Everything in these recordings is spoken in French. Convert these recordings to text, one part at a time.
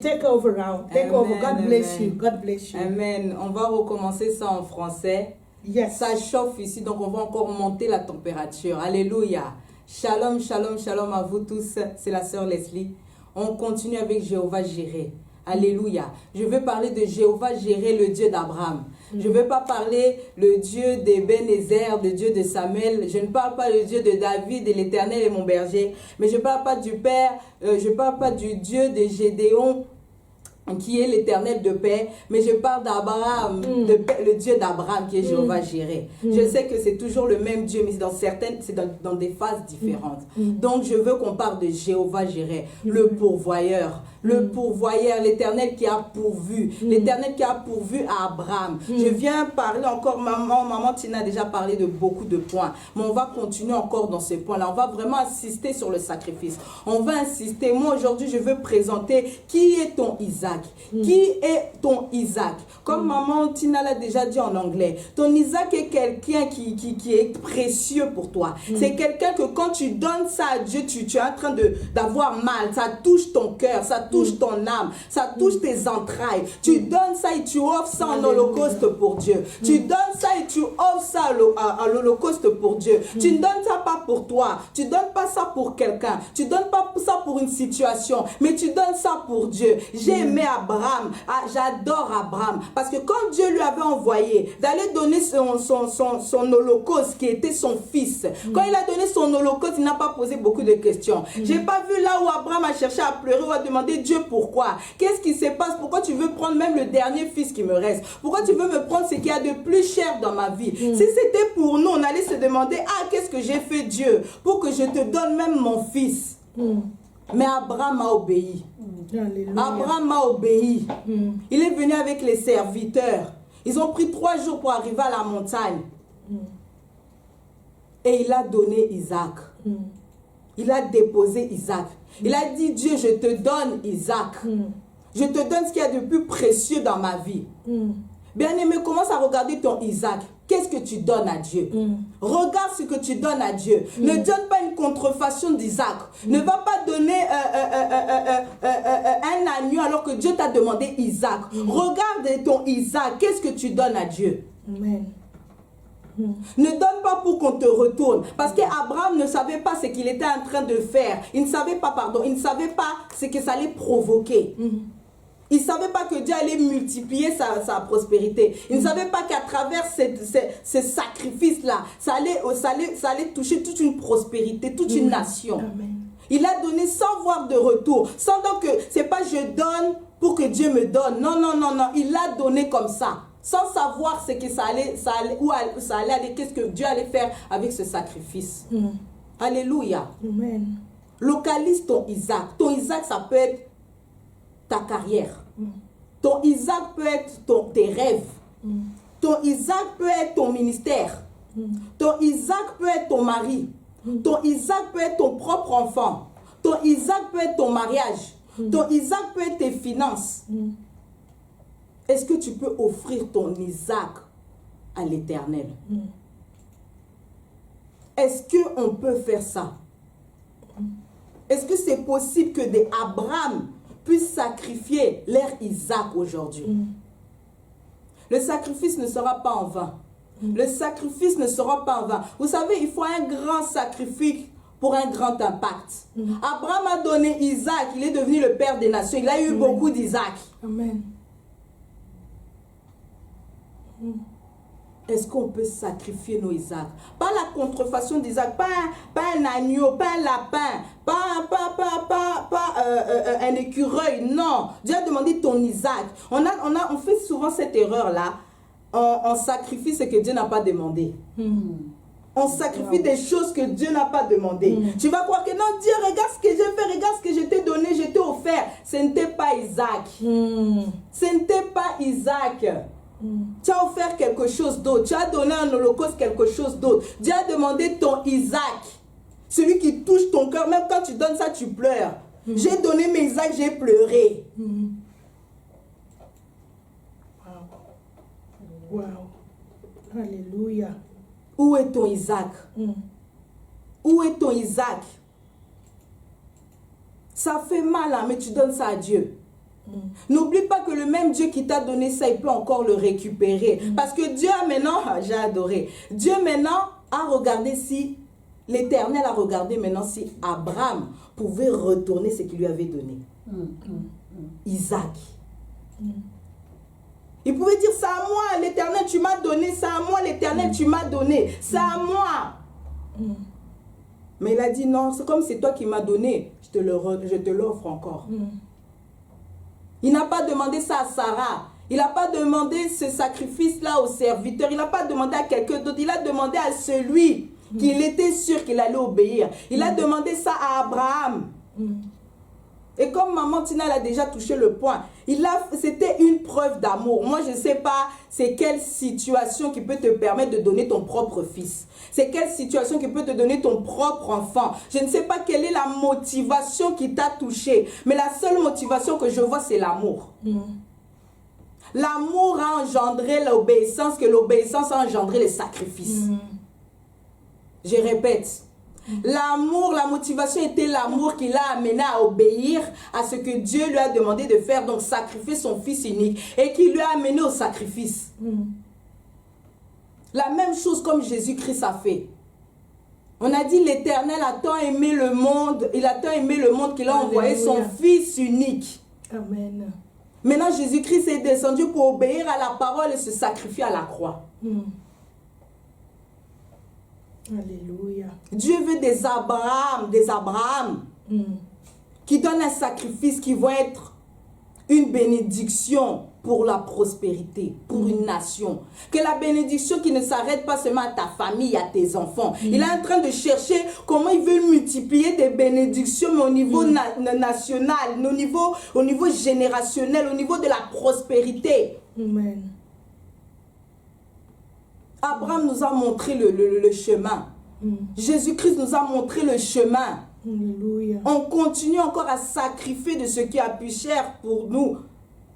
Take over now. Take over. God bless you. God bless you. Amen. On va recommencer ça en français. Yes. Ça chauffe ici, donc on va encore monter la température. Alléluia. Shalom, shalom, shalom à vous tous. C'est la sœur Leslie. On continue avec Jéhovah Jireh. Alléluia. Je veux parler de Jéhovah Jireh, le Dieu d'Abraham. Je ne veux pas parler le Dieu d'Ebenezer, le Dieu de Samuel. Je ne parle pas le Dieu de David et l'Éternel est mon berger. Mais je ne parle pas du Père, je ne parle pas du Dieu de Gédéon, qui est l'Éternel de paix, mais je parle d'Abraham, le Dieu d'Abraham qui est Jéhovah Jireh. Je sais que c'est toujours le même Dieu, mais dans certaines, c'est dans des phases différentes. Donc je veux qu'on parle de Jéhovah Jireh, le pourvoyeur. Le pourvoyeur, l'Éternel qui a pourvu, l'Éternel qui a pourvu à Abraham. Je viens parler encore, maman Tina a déjà parlé de beaucoup de points, mais on va continuer encore dans ces points-là. On va vraiment insister sur le sacrifice. On va insister. Moi aujourd'hui, je veux présenter qui est ton Isaac. Qui est ton Isaac? Comme maman Tina l'a déjà dit en anglais, ton Isaac est quelqu'un qui est précieux pour toi. C'est quelqu'un que quand tu donnes ça à Dieu, tu es en train d'avoir mal. Ça touche ton cœur, ça touche ton âme, ça touche tes entrailles. Tu donnes ça et tu offres ça en holocauste pour Dieu. Tu donnes ça et tu offres ça à l'holocauste pour Dieu. Tu ne donnes ça pas pour toi. Tu ne donnes pas ça pour quelqu'un. Tu ne donnes pas ça pour une situation. Mais tu donnes ça pour Dieu. J'ai aimé Abraham. Ah, j'adore Abraham. Parce que quand Dieu lui avait envoyé d'aller donner son holocauste qui était son fils, quand il a donné son holocauste, il n'a pas posé beaucoup de questions. J'ai pas vu là où Abraham a cherché à pleurer ou à demander Dieu pourquoi. Qu'est-ce qui se passe? Pourquoi tu veux prendre même le dernier fils qui me reste? Pourquoi tu veux me prendre ce qu'il y a de plus cher dans ma vie? Si c'était pour nous, on allait se demander, ah, qu'est-ce que j'ai fait Dieu pour que je te donne même mon fils? Mais Abraham a obéi. Abraham a obéi. Il est venu avec les serviteurs. Ils ont pris 3 jours pour arriver à la montagne. Et il a donné Isaac. Il a déposé Isaac. Il a dit, Dieu, je te donne Isaac. Je te donne ce qu'il y a de plus précieux dans ma vie. Bien-aimé, commence à regarder ton Isaac. Qu'est-ce que tu donnes à Dieu? Regarde ce que tu donnes à Dieu. Ne donne pas une contrefaçon d'Isaac. Ne va pas donner un agneau alors que Dieu t'a demandé Isaac. Regarde ton Isaac. Qu'est-ce que tu donnes à Dieu? Amen. Ne donne pas pour qu'on te retourne. Parce qu'Abraham ne savait pas ce qu'il était en train de faire. Il ne savait pas, il ne savait pas ce que ça allait provoquer. Il ne savait pas que Dieu allait multiplier sa prospérité. Il ne savait pas qu'à travers ces sacrifices-là, ça allait toucher toute une prospérité, toute une nation. Amen. Il a donné sans voir de retour. Sans donc que ce n'est pas je donne pour que Dieu me donne. Non, non, non, non. Il l'a donné comme ça. Sans savoir ce que ça allait aller, qu'est-ce que Dieu allait faire avec ce sacrifice. Alléluia. Amen. Localise ton Isaac. Ton Isaac, ça peut être ta carrière. Ton Isaac peut être tes rêves. Ton Isaac peut être ton ministère. Ton Isaac peut être ton mari. Ton Isaac peut être ton propre enfant. Ton Isaac peut être ton mariage. Ton Isaac peut être tes finances. Est-ce que tu peux offrir ton Isaac à l'Éternel? Est-ce qu'on peut faire ça? Est-ce que c'est possible que des Abraham puissent sacrifier leur Isaac aujourd'hui? Le sacrifice ne sera pas en vain. Le sacrifice ne sera pas en vain. Vous savez, il faut un grand sacrifice pour un grand impact. Abraham a donné Isaac, il est devenu le père des nations. Il a eu beaucoup d'Isaac. Amen. Est-ce qu'on peut sacrifier nos Isaac? Pas la contrefaçon d'Isaac, pas un agneau, pas un lapin, pas un écureuil, non. Dieu a demandé ton Isaac. On fait souvent cette erreur-là. On sacrifie ce que Dieu n'a pas demandé. On sacrifie des choses que Dieu n'a pas demandé. Tu vas croire que non, Dieu, regarde ce que j'ai fait, regarde ce que je t'ai donné, je t'ai offert. Ce n'était pas Isaac. Ce n'était pas Isaac. Tu as offert quelque chose d'autre. Tu as donné un holocauste quelque chose d'autre. Dieu a demandé ton Isaac. Celui qui touche ton cœur. Même quand tu donnes ça, tu pleures. J'ai donné mes Isaac, j'ai pleuré. Wow. Alléluia. Où est ton Isaac? Où est ton Isaac? Ça fait mal, hein, mais tu donnes ça à Dieu. N'oublie pas que le même Dieu qui t'a donné ça, il peut encore le récupérer. Parce que Dieu maintenant, j'ai adoré, Dieu maintenant a regardé si, l'Éternel a regardé maintenant si Abraham pouvait retourner ce qu'il lui avait donné. Isaac. Il pouvait dire, ça à moi, l'Éternel, tu m'as donné, ça à moi, l'Éternel, tu m'as donné, ça à moi. Mais il a dit, non, c'est comme c'est toi qui m'as donné, je te l'offre encore. Il n'a pas demandé ça à Sarah. Il n'a pas demandé ce sacrifice-là au serviteur. Il n'a pas demandé à quelqu'un d'autre. Il a demandé à celui qu'il était sûr qu'il allait obéir. Il a demandé ça à Abraham. Et comme maman Tina elle a déjà touché le point, c'était une preuve d'amour. Moi, je ne sais pas c'est quelle situation qui peut te permettre de donner ton propre fils. C'est quelle situation qui peut te donner ton propre enfant. Je ne sais pas quelle est la motivation qui t'a touché. Mais la seule motivation que je vois, c'est l'amour. L'amour a engendré l'obéissance, que l'obéissance a engendré les sacrifices. Je répète. L'amour, la motivation était l'amour qui l'a amené à obéir à ce que Dieu lui a demandé de faire, donc sacrifier son fils unique, et qui lui a amené au sacrifice. La même chose comme Jésus-Christ a fait. On a dit l'Éternel a tant aimé le monde, il a tant aimé le monde qu'il a envoyé son fils unique. Amen. Maintenant Jésus-Christ est descendu pour obéir à la parole et se sacrifier à la croix. Alléluia. Dieu veut des Abraham qui donnent un sacrifice qui va être une bénédiction pour la prospérité, pour une nation. Que la bénédiction qui ne s'arrête pas seulement à ta famille, à tes enfants. Il est en train de chercher comment il veut multiplier des bénédictions mais au niveau national, au niveau générationnel, au niveau de la prospérité. Amen. Abraham nous a montré le chemin. Jésus-Christ nous a montré le chemin. Alléluia. On continue encore à sacrifier de ce qui a pu cher pour nous,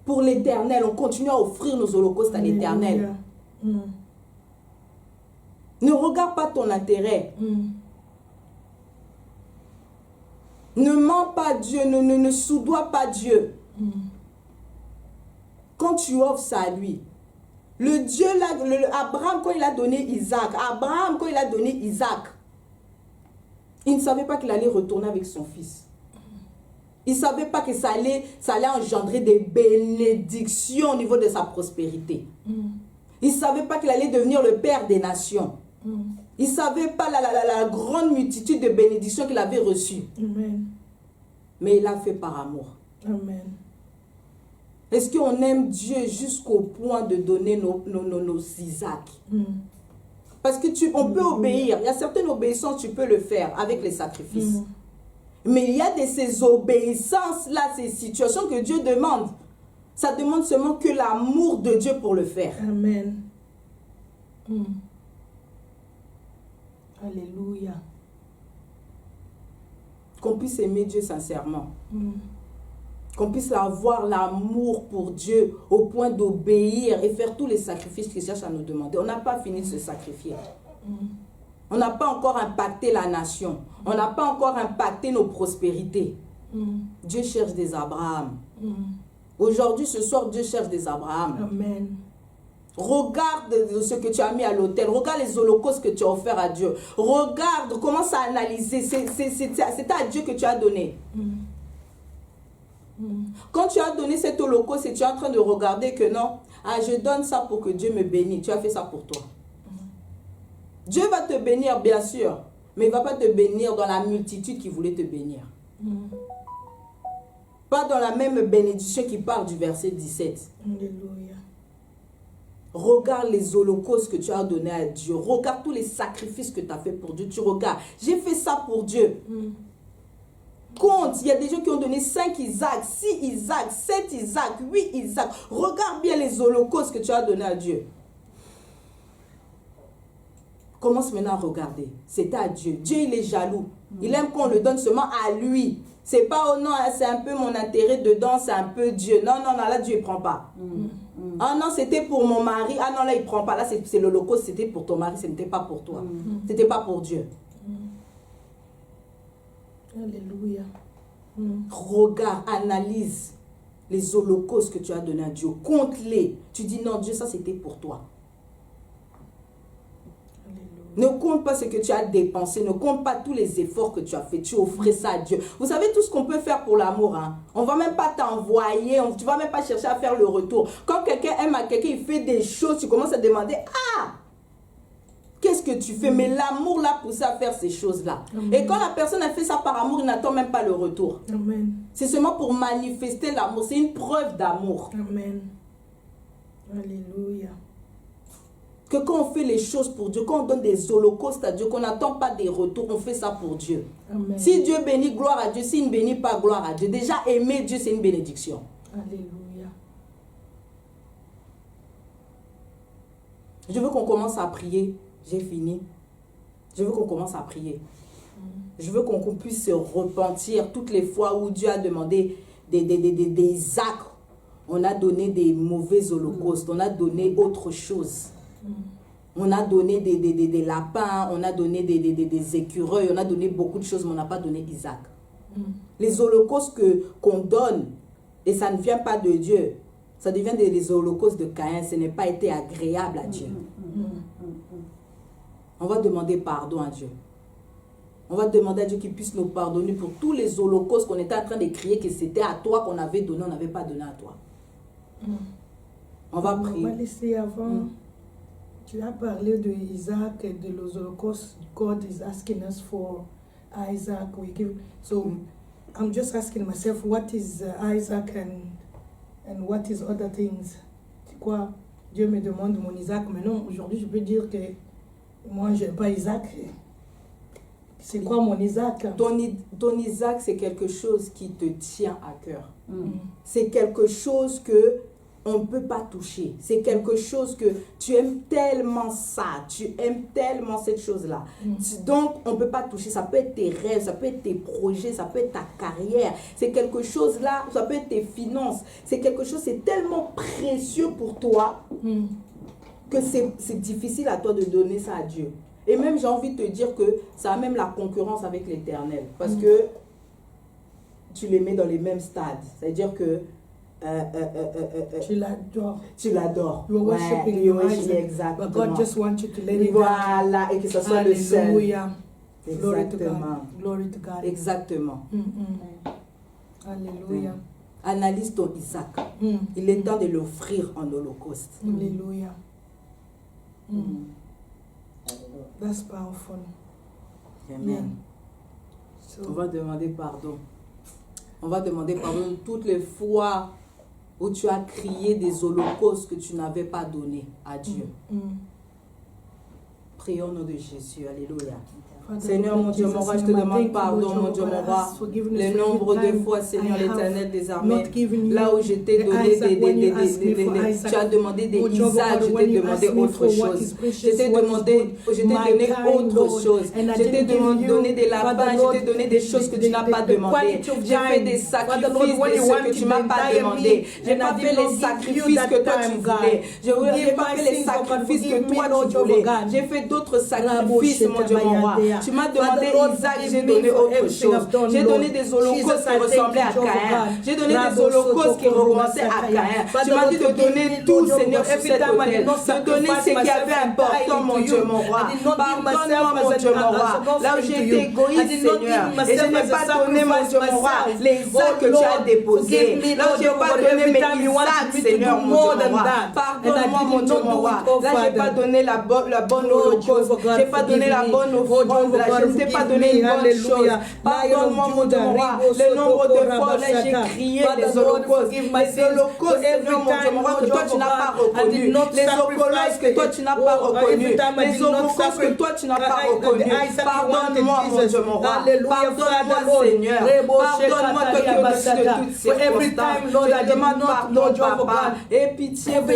pour l'Éternel. On continue à offrir nos holocaustes à l'Éternel. Ne regarde pas ton intérêt. Ne mens pas Dieu, ne soudoie pas Dieu. Quand tu offres ça à lui, le Dieu, Abraham, quand il a donné Isaac, il ne savait pas qu'il allait retourner avec son fils. Il ne savait pas que ça allait engendrer des bénédictions au niveau de sa prospérité. Il ne savait pas qu'il allait devenir le père des nations. Il ne savait pas la grande multitude de bénédictions qu'il avait reçues. Amen. Mais il l'a fait par amour. Amen. Est-ce qu'on aime Dieu jusqu'au point de donner nos Isaac? Parce que on peut obéir. Il y a certaines obéissances, tu peux le faire avec les sacrifices. Mais il y a ces obéissances-là, ces situations que Dieu demande. Ça demande seulement que l'amour de Dieu pour le faire. Amen. Alléluia. Qu'on puisse aimer Dieu sincèrement. Qu'on puisse avoir l'amour pour Dieu au point d'obéir et faire tous les sacrifices qu'il cherche à nous demander. On n'a pas fini de se sacrifier. On n'a pas encore impacté la nation. On n'a pas encore impacté nos prospérités. Dieu cherche des Abraham. Aujourd'hui, ce soir, Dieu cherche des Abraham. Amen. Regarde ce que tu as mis à l'autel. Regarde les holocaustes que tu as offerts à Dieu. Regarde, commence à analyser. C'est à Dieu que tu as donné. Quand tu as donné cet holocauste et tu es en train de regarder que non, je donne ça pour que Dieu me bénisse. Tu as fait ça pour toi. Dieu va te bénir, bien sûr, mais il ne va pas te bénir dans la multitude qui voulait te bénir. Pas dans la même bénédiction qui parle du verset 17. Alléluia. Regarde les holocaustes que tu as donnés à Dieu. Regarde tous les sacrifices que tu as fait pour Dieu. Tu regardes. J'ai fait ça pour Dieu. Compte. Il y a des gens qui ont donné 5 Isaac, 6 Isaac, 7 Isaac, 8 Isaac. Regarde bien les holocaustes que tu as donnés à Dieu. Commence maintenant à regarder. C'est à Dieu. Dieu, il est jaloux. Il aime qu'on le donne seulement à lui. C'est pas, oh non, c'est un peu mon intérêt dedans, c'est un peu Dieu. Non, non, non, là, Dieu, il ne prend pas. Ah non, c'était pour mon mari. Ah non, là, il ne prend pas. Là, c'est l'holocauste, c'était pour ton mari, ce n'était pas pour toi. C'était pas pour Dieu. Alléluia. Regarde, analyse les holocaustes que tu as donnés à Dieu. Compte-les. Tu dis non, Dieu, ça c'était pour toi. Ne compte pas ce que tu as dépensé, ne compte pas tous les efforts que tu as fait, tu offrais ça à Dieu. Vous savez tout ce qu'on peut faire pour l'amour, hein? On ne va même pas t'envoyer, tu ne vas même pas chercher à faire le retour. Quand quelqu'un aime à quelqu'un, il fait des choses, tu commences à demander, ah, qu'est-ce que tu fais? Mais l'amour l'a poussé à faire ces choses-là. Et quand la personne a fait ça par amour, il n'attend même pas le retour. C'est seulement pour manifester l'amour, c'est une preuve d'amour. Amen. Alléluia. Que quand on fait les choses pour Dieu, quand on donne des holocaustes à Dieu, qu'on n'attend pas des retours, on fait ça pour Dieu. Amen. Si Dieu bénit, gloire à Dieu. S'il ne bénit pas, gloire à Dieu. Déjà, aimer Dieu, c'est une bénédiction. Alléluia. Je veux qu'on commence à prier. J'ai fini. Je veux qu'on commence à prier. Je veux qu'on puisse se repentir toutes les fois où Dieu a demandé des actes. On a donné des mauvais holocaustes. On a donné autre chose. On a donné des lapins, on a donné des écureuils, on a donné beaucoup de choses, mais on n'a pas donné Isaac. Les holocaustes qu'on donne, et ça ne vient pas de Dieu, ça devient des holocaustes de Caïn, ce n'est pas été agréable à Dieu. On va demander pardon à Dieu. On va demander à Dieu qu'il puisse nous pardonner pour tous les holocaustes qu'on était en train de crier que c'était à toi qu'on avait donné, on n'avait pas donné à toi. On va prier. On va laisser avant. Tu as parlé de Isaac et de l'Holocauste. God is asking us for Isaac. So I'm just asking myself, what is Isaac and what is other things? C'est quoi? Dieu me demande mon Isaac. Mais non, aujourd'hui, je peux dire que moi, je n'ai pas Isaac. C'est quoi mon Isaac? Ton Isaac, c'est quelque chose qui te tient à cœur. C'est quelque chose que on ne peut pas toucher. C'est quelque chose que tu aimes tellement ça. Tu aimes tellement cette chose-là. Donc, on ne peut pas toucher. Ça peut être tes rêves, ça peut être tes projets, ça peut être ta carrière. C'est quelque chose-là, ça peut être tes finances. C'est quelque chose, c'est tellement précieux pour toi que c'est difficile à toi de donner ça à Dieu. Et même, j'ai envie de te dire que ça a même la concurrence avec l'Éternel. Parce que tu les mets dans les mêmes stades. C'est-à-dire que tu l'adores. Tu l'adores. You are worshiping Isaac. Exactement. But God just wants you to let it Voilà, et que ce soit le seul. Alléluia. Glory to God. Exactement. Glory to God. Exactement. Alléluia. Analyse ton Isaac. Il est temps de l'offrir en holocauste. Alléluia. That's powerful. Amen. So, On va demander pardon. On va demander pardon toutes les fois où tu as crié des holocaustes que tu n'avais pas donnés à Dieu. Prions au nom de Jésus. Alléluia. Seigneur, mon Dieu, mon roi, je te demande pardon, mon Dieu, mon roi. Le nombre de fois, Seigneur l'Éternel des armées, là où je t'ai donné tu as demandé des Isaac, je t'ai demandé autre chose. Je t'ai donné autre chose. Je t'ai donné des lapins, je t'ai donné des choses que tu n'as pas demandé. J'ai fait des sacrifices de ce que tu m'as pas demandé. J'ai pas fait les sacrifices que toi tu voulais. Je n'ai pas fait les sacrifices que toi tu voulais. J'ai fait d'autres sacrifices, mon Dieu, mon roi. Tu m'as demandé Isaac, j'ai donné autre chose. J'ai donné des holocaustes qui ressemblaient à Caïn. J'ai donné des holocaustes qui ressemblaient à Caïn. Tu m'as dit de donner tout, Seigneur, sur cet autel. De donner ce qui avait important, mon Dieu, mon roi. Pardonne-moi, mon Dieu, mon roi. Là où j'ai été égoïste, Seigneur, et je n'ai pas donné, mon Dieu, mon roi, les Isaac que tu as déposés. Là où je n'ai pas donné mes Isaac, Seigneur, mon Dieu, mon roi. Pardonne-moi, mon Dieu, mon roi. Là, je n'ai pas donné la bonne holocauste. Je n'ai pas donné la bonne offrande. Je ne t'ai pas donné une bonne chose. Pardonne-moi, mon Dieu, mon roi. Le nombre de fois là j'ai crié des holocaustes. Les holocaustes, Seigneur, mon Dieu, mon roi, que toi tu n'as pas reconnu. Les holocaustes que toi tu n'as pas reconnu. Les holocaustes que toi tu n'as pas reconnu. Pardonne-moi, mon Dieu, mon roi. Pardonne-moi, Seigneur. Pardonne-moi, toi qui es au-dessus de toutes circonstances. Je te demande pardon, papa. Et pitié de nous.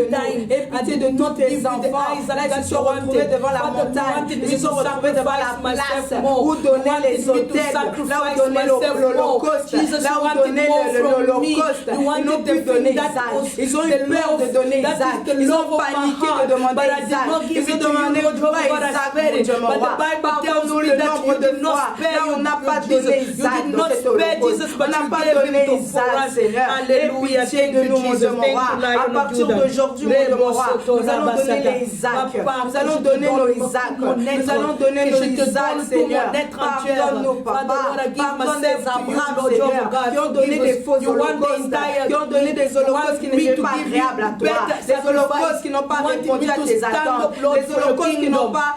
Et pitié de tous tes enfants. Là, ils se sont retrouvés devant la montagne. Ils se sont retrouvés devant la myself place more. où donner You wanted les me to hôtels, là où sacrifice donner myself l'Holocauste, more. Jesus, là you où wanted donner more from me. l'Holocauste. You Ils n'ont wanted plus the donné thing that Isaac. was Ils ont eu the peur de love, donner that Isaac. is the Ils love ont of my paniqué heart. de demander But I did Isaac. not give Ils ont it to you, demandé Lord pourquoi Jehovah, God, I Isaac, spared mon it. Dieu, mon But the roi. Bible tells Pardonne-nous me le that nombre you de did not fois spare là on n'a pas Jesus. donné You Isaac did dans not cet spare holocauste. Jesus, On but n'a you pas gave donné him to for Isaac, us. Seigneur. Et Alléluia. pitié Thank de you, nous, mon Dieu, Jesus. mon Thank roi. you, Lion À of partir Judah. d'aujourd'hui, mon Dieu, mon roi, nous allons donner les Isaac. Nous allons donner nos Isaac. Nous allons donner nos Isaac, Seigneur. Pardonne-nous, Papa. Pardonne les Abraham, Seigneur, qui ont donné des faux holocaustes, qui ont donné des holocaustes qui n'étaient pas agréables à toi, des holocaustes qui n'ont pas répondu à tes attentes, des holocaustes qui n'ont pas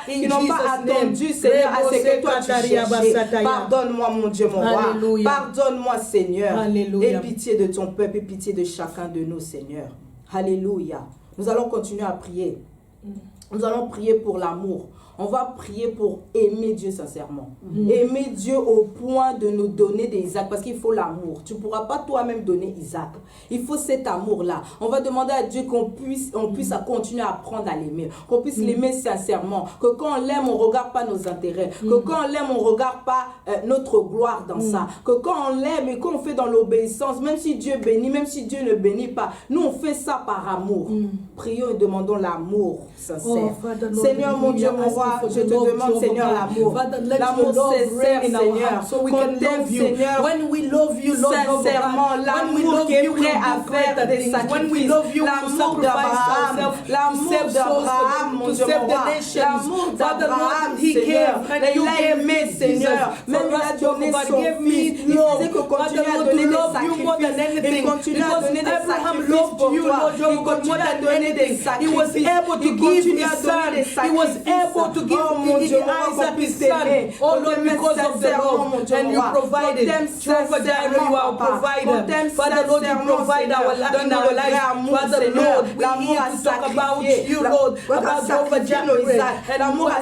attendu, Seigneur, à ce que toi tu cherchais. Pardonne-moi, mon Dieu, mon roi. Pardonne-moi, Seigneur. Alléluia. Aie pitié de ton peuple et pitié de chacun de nous, Seigneur. Alléluia. Nous allons continuer à prier. Nous allons prier pour l'amour. On va prier pour aimer Dieu sincèrement. Aimer Dieu au point de nous donner des Isaac. Parce qu'il faut l'amour. Tu ne pourras pas toi-même donner Isaac. Il faut cet amour-là. On va demander à Dieu qu'on puisse continuer à apprendre à l'aimer. Qu'on puisse l'aimer sincèrement. Que quand on l'aime, on ne regarde pas nos intérêts. Que quand on l'aime, on ne regarde pas notre gloire dans ça. Que quand on l'aime et qu'on fait dans l'obéissance, même si Dieu bénit, même si Dieu ne bénit pas, nous on fait ça par amour. Prions et demandons l'amour sincère. Seigneur mon Dieu, mon roi, je te demande, Seigneur, l'amour. L'amour sincère, Seigneur. Qu'on t'aime, Seigneur, sincèrement. L'amour qui est prêt à faire des sacrifices. L'amour d'Abraham. L'amour d'Abraham, mon Dieu, mon roi. L'amour d'Abraham, Seigneur. Il a aimé, Seigneur. Même il a donné son fils. Il faisait que continuer à donner des sacrifices. Il continue à donner des sacrifices pour toi. Il continue à donner des sacrifices. Il continue à donner des sacrifices. Oh mon Dieu, Isaac is son. Oh Lord, because of the love, and you provided. Jehovah Jireh, you are a provider. Father Lord, you provide in our life. Father Lord, we are here to talk about you, Lord, about Jehovah Jireh. And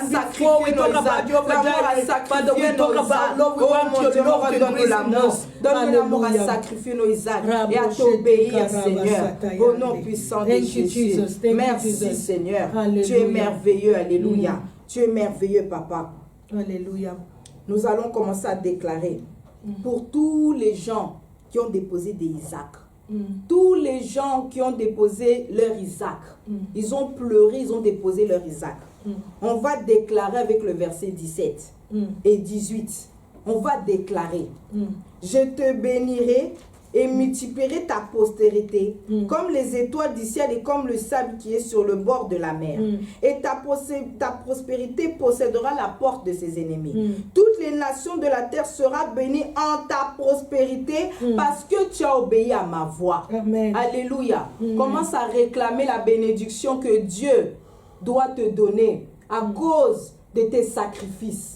before we talk about Jehovah Jireh, Father, we talk about love. We want your love to increase in us. Donne l'amour à sacrifier nos Isaac et à t'obéir, Seigneur, au nom puissant de Jésus. Merci, Seigneur. Tu es merveilleux, alléluia. Tu es merveilleux, Papa. Alléluia. Nous allons commencer à déclarer pour tous les gens qui ont déposé des Isaac. Tous les gens qui ont déposé leur Isaac. Ils ont pleuré, ils ont déposé leur Isaac. On va déclarer avec le verset 17 et 18. On va déclarer. Je te bénirai et multiplierai ta postérité comme les étoiles du ciel et comme le sable qui est sur le bord de la mer. Et ta prospérité possédera la porte de ses ennemis. Toutes les nations de la terre seront bénies en ta prospérité parce que tu as obéi à ma voix. Amen. Alléluia. Commence à réclamer la bénédiction que Dieu doit te donner à cause de tes sacrifices.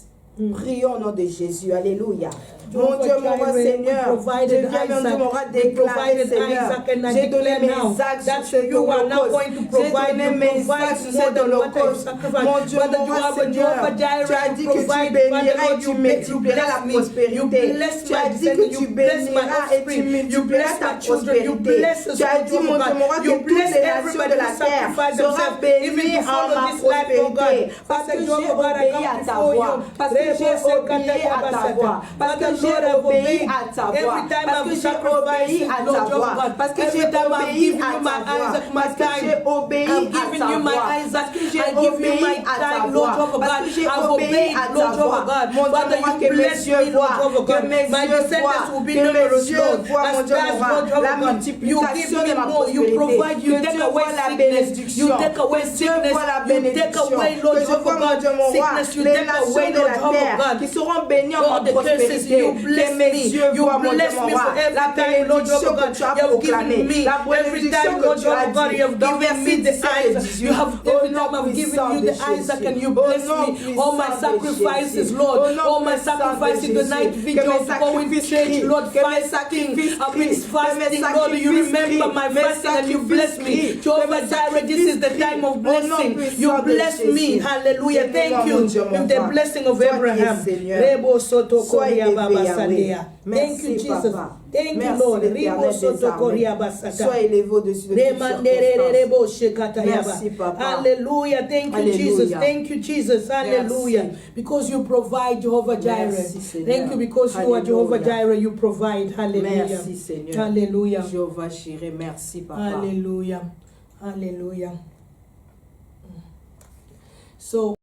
Prions au nom de Jésus. Alléluia. Mon Dieu, mon roi Seigneur, je viens maintenant mon roi déclarer, Seigneur, j'ai donné mes Isaacs sur cet holocauste. J'ai donné mes Isaacs sur cet holocauste. Mon Dieu, mon roi Seigneur, tu as dit que tu bénirais et tu multiplieras la prospérité. Tu as dit que tu béniras et tu multiplieras ta prospérité. Tu as dit, mon Dieu, mon roi, que toutes les nations de la terre seront bénies en ma prospérité. Parce que j'ai obéi à ta voix. Parce que j'ai obéi à ta voix. Parce que j'ai obéi à ta voix. Parce que j'ai obéi à ta voix. Parce que j'ai obéi à ta voix. Parce que j'ai obéi à ta voix. Parce que j'ai obéi à ta voix. Parce que j'ai obéi à ta voix. Mon Dieu, moi, que mes yeux voient, que mes yeux voient, que mes yeux voient, mon Dieu, la multiplication de ma prospérité. Que Dieu voit la bénédiction. Que Dieu voit la bénédiction. Que je vois, mon Dieu, mon roi, les nations de la terre qui seront bénies en ma prospérité. Que mes yeux voient, mon Dieu, mon roi, la bénédiction que tu as proclamée. La bénédiction que tu as dit dans verset 17 et 18. Every time I've given you the Isaac and you bless me. All my sacrifices, Lord. All my sacrifices in the night vigil before we change, Lord, fasting. I've been fasting, Lord. You remember my fasting and you bless me. Jehovah Jireh, this is the time of blessing. You bless me. Hallelujah. Thank you. With the blessing of Abraham. Abraham. Seigneur. Rebo soto Sois koria élevé, baba Yahweh. sandia. Thank Merci, you, Jesus. Papa. Thank Merci, you, Lord. l'Éternel Rebo des soto armées. koria basaka. Sois élevé au-dessus de toutes circonstances. Rebo shekata yaba. Merci, Papa. Hallelujah. Thank you, Alléluia. Jesus. Thank you, Jesus. Hallelujah. Merci. Because you provide, Jehovah Jireh. Merci, Seigneur. Thank you because you are Jehovah Alléluia. Jireh. You provide. Hallelujah. Merci, Seigneur. Hallelujah. Jéhovah Jireh, merci, Papa. Hallelujah. Hallelujah. So